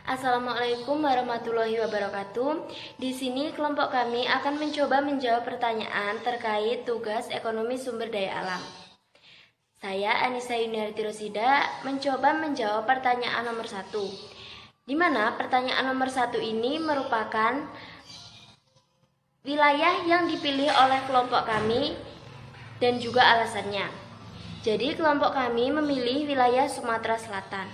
Assalamualaikum warahmatullahi wabarakatuh. Di sini kelompok kami akan mencoba menjawab pertanyaan terkait tugas ekonomi sumber daya alam. Saya Anissa Yuniarti Rosida mencoba menjawab pertanyaan nomor 1. Di mana pertanyaan nomor 1 ini merupakan wilayah yang dipilih oleh kelompok kami dan juga alasannya. Jadi kelompok kami memilih wilayah Sumatera Selatan.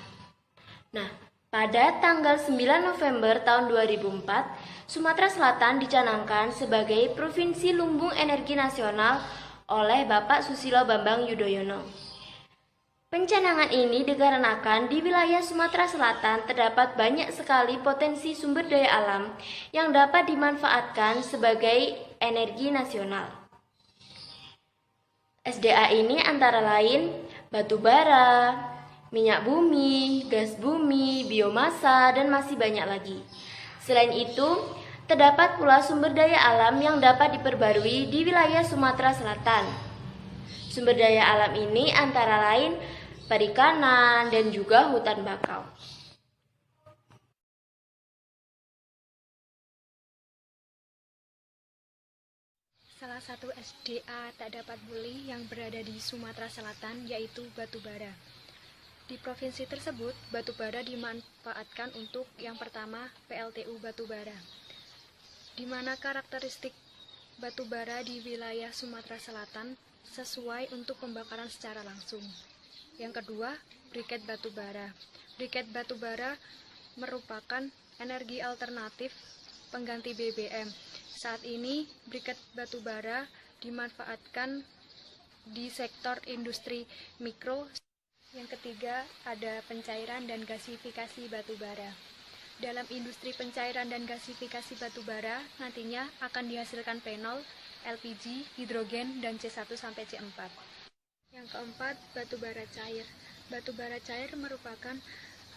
Nah, pada tanggal 9 November tahun 2004, Sumatera Selatan dicanangkan sebagai Provinsi Lumbung Energi Nasional oleh Bapak Susilo Bambang Yudhoyono. Pencanangan ini dikarenakan di wilayah Sumatera Selatan terdapat banyak sekali potensi sumber daya alam yang dapat dimanfaatkan sebagai energi nasional. SDA ini antara lain batu bara, minyak bumi, gas bumi, biomasa, dan masih banyak lagi. Selain itu, terdapat pula sumber daya alam yang dapat diperbarui di wilayah Sumatera Selatan. Sumber daya alam ini antara lain perikanan dan juga hutan bakau. Salah satu SDA tak dapat pulih yang berada di Sumatera Selatan yaitu batubara. Di provinsi tersebut, batubara dimanfaatkan untuk yang pertama PLTU batubara, di mana karakteristik batubara di wilayah Sumatera Selatan sesuai untuk pembakaran secara langsung. Yang kedua, briket batubara. Briket batubara merupakan energi alternatif pengganti BBM. Saat ini, briket batubara dimanfaatkan di sektor industri mikro. Yang ketiga, ada pencairan dan gasifikasi batubara. Dalam industri pencairan dan gasifikasi batubara, nantinya akan dihasilkan fenol, LPG, hidrogen, dan C1 sampai C4. Yang keempat, batubara cair. Batubara cair merupakan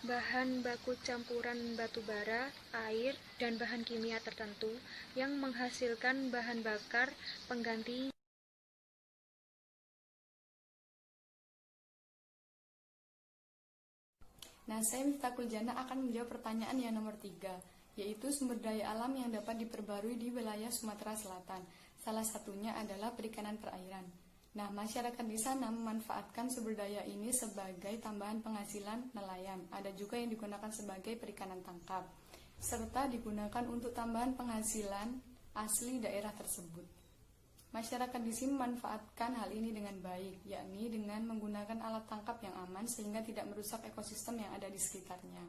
bahan baku campuran batubara, air, dan bahan kimia tertentu yang menghasilkan bahan bakar pengganti. Nah, saya Miftahul Jana akan menjawab pertanyaan yang nomor 3, yaitu sumber daya alam yang dapat diperbarui di wilayah Sumatera Selatan. Salah satunya adalah perikanan perairan. Nah, masyarakat di sana memanfaatkan sumber daya ini sebagai tambahan penghasilan nelayan. Ada juga yang digunakan sebagai perikanan tangkap, serta digunakan untuk tambahan penghasilan asli daerah tersebut. Masyarakat di sini memanfaatkan hal ini dengan baik, yakni dengan menggunakan alat tangkap yang aman sehingga tidak merusak ekosistem yang ada di sekitarnya.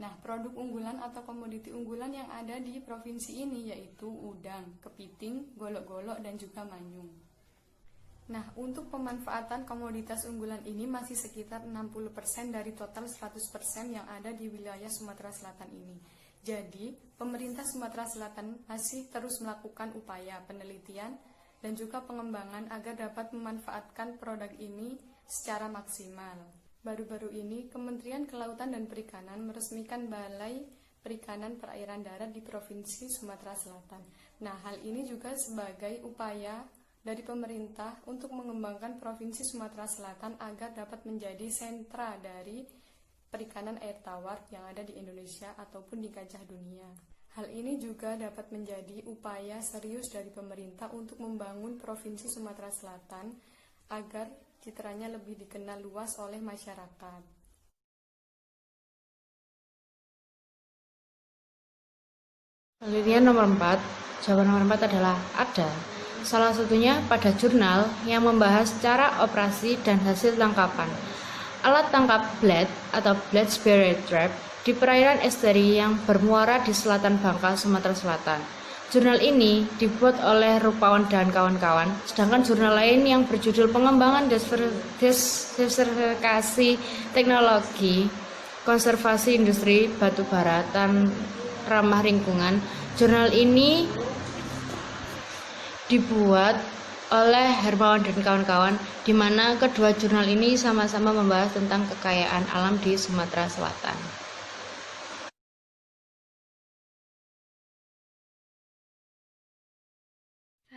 Nah, produk unggulan atau komoditi unggulan yang ada di provinsi ini yaitu udang, kepiting, golok-golok, dan juga manyung. Nah, untuk pemanfaatan komoditas unggulan ini masih sekitar 60% dari total 100% yang ada di wilayah Sumatera Selatan ini. Jadi, pemerintah Sumatera Selatan masih terus melakukan upaya penelitian dan juga pengembangan agar dapat memanfaatkan produk ini secara maksimal. Baru-baru ini, Kementerian Kelautan dan Perikanan meresmikan Balai Perikanan Perairan Darat di Provinsi Sumatera Selatan. Nah, hal ini juga sebagai upaya dari pemerintah untuk mengembangkan Provinsi Sumatera Selatan agar dapat menjadi sentra dari perikanan air tawar yang ada di Indonesia ataupun di kancah dunia. Hal ini juga dapat menjadi upaya serius dari pemerintah untuk membangun Provinsi Sumatera Selatan agar citranya lebih dikenal luas oleh masyarakat. Penelitian nomor 4, jawaban nomor 4 adalah ada. Salah satunya pada jurnal yang membahas cara operasi dan hasil tangkapan alat tangkap blade atau blade spirit trap di perairan esteri yang bermuara di selatan Bangka, Sumatera Selatan. Jurnal ini dibuat oleh Rupawan dan kawan-kawan, sedangkan jurnal lain yang berjudul Pengembangan Diversifikasi Teknologi Konservasi Industri Batubara dan Ramah Lingkungan. Jurnal ini dibuat oleh Hermawan dan kawan-kawan, di mana kedua jurnal ini sama-sama membahas tentang kekayaan alam di Sumatera Selatan.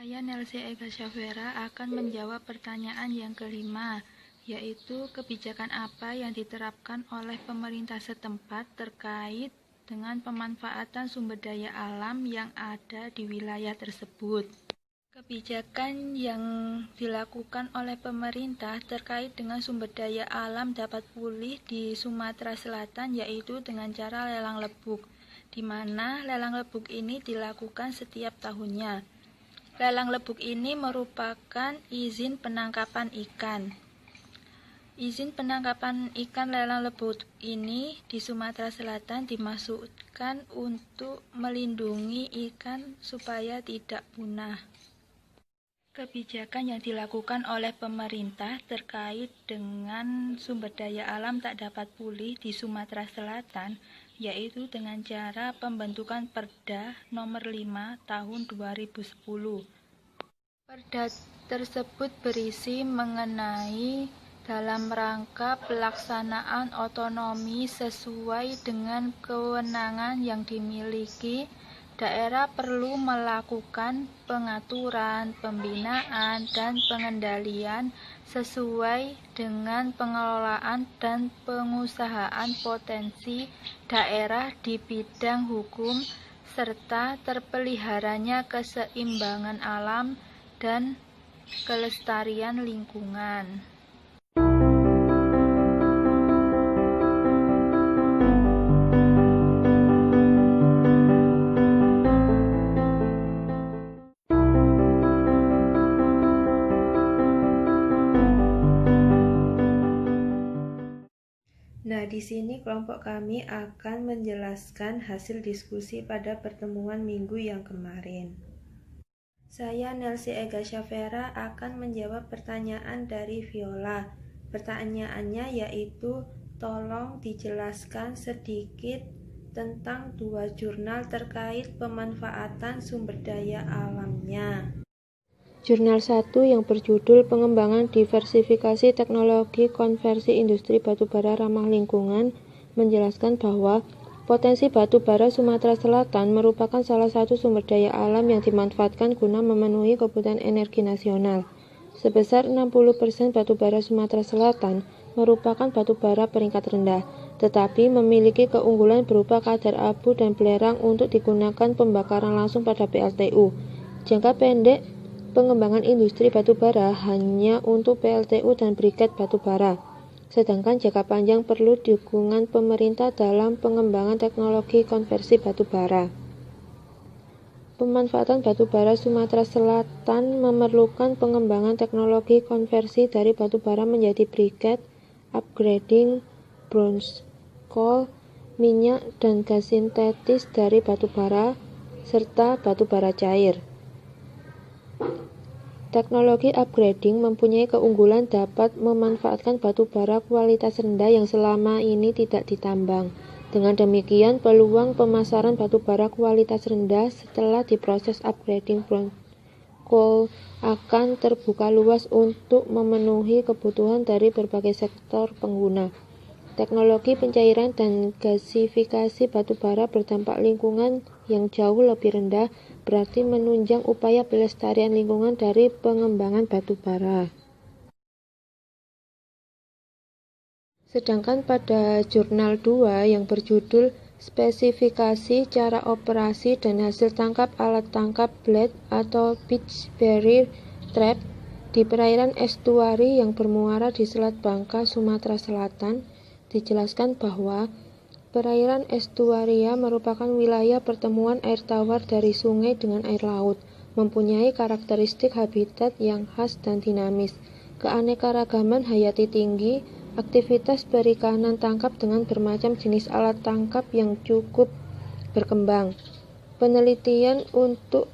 Saya Nelsia Ega Syafera akan menjawab pertanyaan yang kelima, yaitu kebijakan apa yang diterapkan oleh pemerintah setempat terkait dengan pemanfaatan sumber daya alam yang ada di wilayah tersebut. Kebijakan yang dilakukan oleh pemerintah terkait dengan sumber daya alam dapat pulih di Sumatera Selatan, yaitu dengan cara lelang lebuk, di mana lelang lebuk ini dilakukan setiap tahunnya. Lelang lebuk ini merupakan izin penangkapan ikan. Izin penangkapan ikan lelang lebuk ini di Sumatera Selatan dimaksudkan untuk melindungi ikan supaya tidak punah. Kebijakan yang dilakukan oleh pemerintah terkait dengan sumber daya alam tak dapat pulih di Sumatera Selatan, yaitu dengan cara pembentukan Perda Nomor 5 Tahun 2010. Perda tersebut berisi mengenai dalam rangka pelaksanaan otonomi sesuai dengan kewenangan yang dimiliki, daerah perlu melakukan pengaturan, pembinaan, dan pengendalian sesuai dengan pengelolaan dan pengusahaan potensi daerah di bidang hukum, serta terpeliharanya keseimbangan alam dan kelestarian lingkungan. Nah, di sini kelompok kami akan menjelaskan hasil diskusi pada pertemuan minggu yang kemarin. Saya Nelsi Ega Syafera akan menjawab pertanyaan dari Viola. Pertanyaannya yaitu, tolong dijelaskan sedikit tentang dua jurnal terkait pemanfaatan sumber daya alamnya. Jurnal 1 yang berjudul Pengembangan Diversifikasi Teknologi Konversi Industri Batubara Ramah Lingkungan menjelaskan bahwa potensi batubara Sumatera Selatan merupakan salah satu sumber daya alam yang dimanfaatkan guna memenuhi kebutuhan energi nasional. Sebesar 60% batubara Sumatera Selatan merupakan batubara peringkat rendah, tetapi memiliki keunggulan berupa kadar abu dan belerang untuk digunakan pembakaran langsung pada PLTU. Jangka pendek, pengembangan industri batubara hanya untuk PLTU dan briket batubara. Sedangkan jangka panjang perlu dukungan pemerintah dalam pengembangan teknologi konversi batubara. Pemanfaatan batubara Sumatera Selatan memerlukan pengembangan teknologi konversi dari batubara menjadi briket, upgrading, bronze, coal, minyak dan gas sintetis dari batubara, serta batubara cair. Teknologi upgrading mempunyai keunggulan dapat memanfaatkan batubara kualitas rendah yang selama ini tidak ditambang. Dengan demikian, peluang pemasaran batubara kualitas rendah setelah diproses upgrading bronze coal akan terbuka luas untuk memenuhi kebutuhan dari berbagai sektor pengguna. Teknologi pencairan dan gasifikasi batubara berdampak lingkungan yang jauh lebih rendah, berarti menunjang upaya pelestarian lingkungan dari pengembangan batubara. Sedangkan pada jurnal 2 yang berjudul Spesifikasi Cara Operasi dan Hasil Tangkap Alat Tangkap Blade atau Beach Barrier Trap di perairan estuari yang bermuara di Selat Bangka, Sumatera Selatan, dijelaskan bahwa perairan estuaria merupakan wilayah pertemuan air tawar dari sungai dengan air laut, mempunyai karakteristik habitat yang khas dan dinamis, keanekaragaman hayati tinggi, aktivitas perikanan tangkap dengan bermacam jenis alat tangkap yang cukup berkembang. Penelitian untuk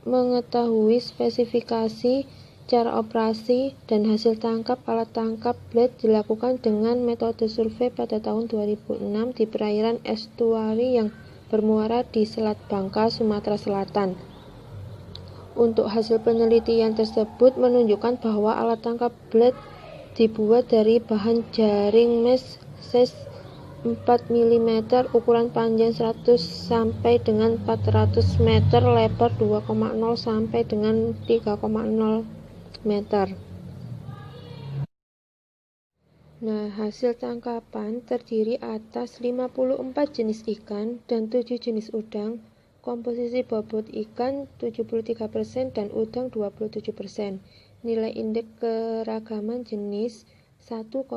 mengetahui spesifikasi, cara operasi, dan hasil tangkap alat tangkap blade dilakukan dengan metode survei pada tahun 2006 di perairan estuari yang bermuara di Selat Bangka, Sumatera Selatan. Untuk hasil penelitian tersebut menunjukkan bahwa alat tangkap blade dibuat dari bahan jaring mesh size 4 mm, ukuran panjang 100 sampai dengan 400 meter, lebar 2,0 sampai dengan 3,0 meter. Nah, hasil tangkapan terdiri atas 54 jenis ikan dan 7 jenis udang. Komposisi bobot ikan 73% dan udang 27%. Nilai indeks keragaman jenis 1,95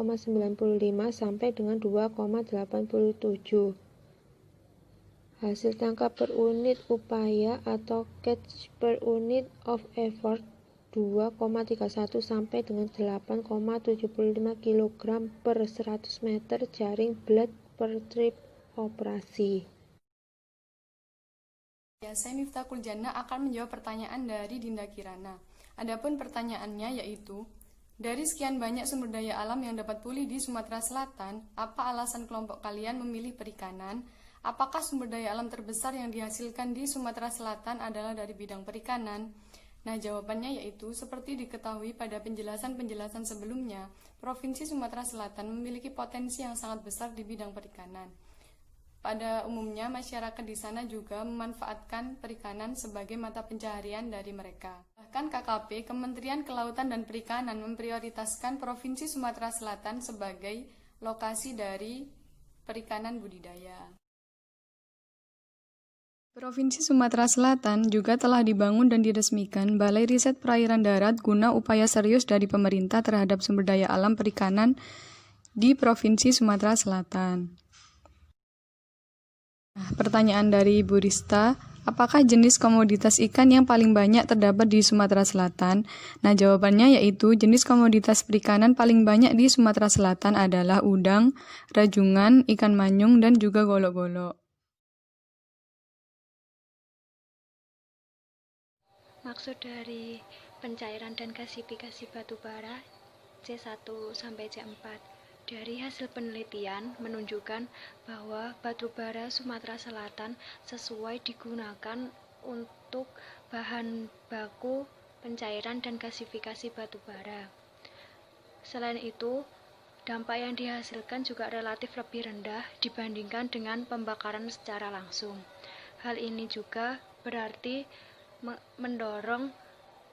sampai dengan 2,87. Hasil tangkap per unit upaya atau catch per unit of effort 2,31 sampai dengan 8,75 kg per 100 meter jaring bled per trip operasi. Ya, saya Miftahul Jannah akan menjawab pertanyaan dari Dinda Kirana. Adapun pertanyaannya yaitu, dari sekian banyak sumber daya alam yang dapat pulih di Sumatera Selatan, apa alasan kelompok kalian memilih perikanan? Apakah sumber daya alam terbesar yang dihasilkan di Sumatera Selatan adalah dari bidang perikanan? Nah, jawabannya yaitu, seperti diketahui pada penjelasan-penjelasan sebelumnya, Provinsi Sumatera Selatan memiliki potensi yang sangat besar di bidang perikanan. Pada umumnya, masyarakat di sana juga memanfaatkan perikanan sebagai mata pencaharian dari mereka. Bahkan KKP, Kementerian Kelautan dan Perikanan, memprioritaskan Provinsi Sumatera Selatan sebagai lokasi dari perikanan budidaya. Provinsi Sumatera Selatan juga telah dibangun dan diresmikan Balai Riset Perairan Darat guna upaya serius dari pemerintah terhadap sumber daya alam perikanan di Provinsi Sumatera Selatan. Nah, pertanyaan dari Bu Rista, apakah jenis komoditas ikan yang paling banyak terdapat di Sumatera Selatan? Nah, jawabannya yaitu jenis komoditas perikanan paling banyak di Sumatera Selatan adalah udang, rajungan, ikan manyung, dan juga golok-golok. Maksud dari pencairan dan gasifikasi batu bara C1 sampai C4 dari hasil penelitian menunjukkan bahwa batu bara Sumatera Selatan sesuai digunakan untuk bahan baku pencairan dan gasifikasi batu bara. Selain itu, dampak yang dihasilkan juga relatif lebih rendah dibandingkan dengan pembakaran secara langsung. Hal ini juga berarti mendorong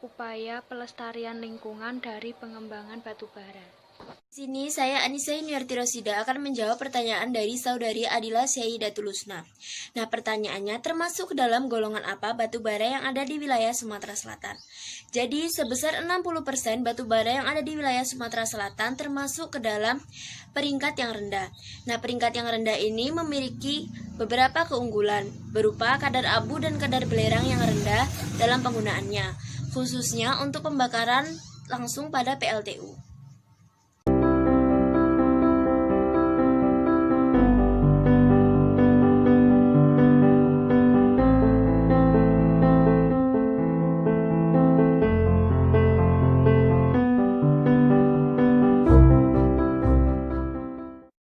upaya pelestarian lingkungan dari pengembangan batu bara. Di sini saya Anissa Yuniarti Rosida akan menjawab pertanyaan dari saudari Adila Syaidatul Husna. Nah, pertanyaannya termasuk ke dalam golongan apa batu bara yang ada di wilayah Sumatera Selatan? Jadi, sebesar 60% batu bara yang ada di wilayah Sumatera Selatan termasuk ke dalam peringkat yang rendah. Nah, peringkat yang rendah ini memiliki beberapa keunggulan berupa kadar abu dan kadar belerang yang rendah dalam penggunaannya, khususnya untuk pembakaran langsung pada PLTU.